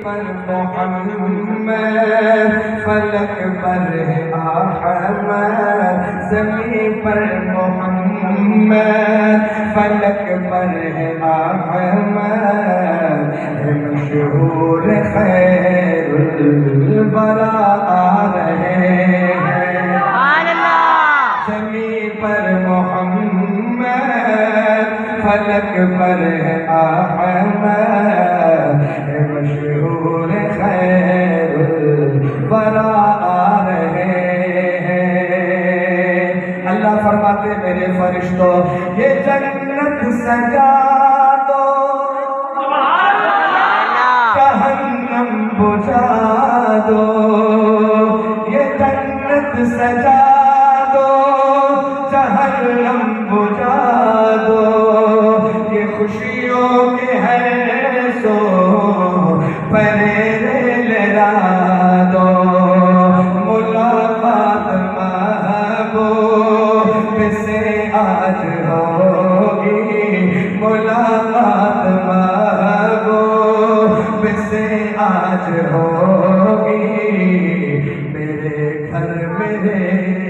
پر محمد فلک پر ہے احمد، زمین پر محمد فلک پر ہے احمد، ہے مشہور خیر الورا آ رہے ہیں، زمین پر محمد فلک پر ہے احمد، ہے مشہور خیر الورا آ رہے ہیں۔ اللہ فرماتے میرے فرشتوں یہ جنت سجا دو، جہنم بجھا دو، یہ جنت سجا دو، جہنم بجھا دو، یہ خوشیوں کے ہیں سو پرے لہرا دو، ملاقات محبوب سے آج ہوگی، ملاقات محبوب سے آج ہوگی، میرے گھر میرے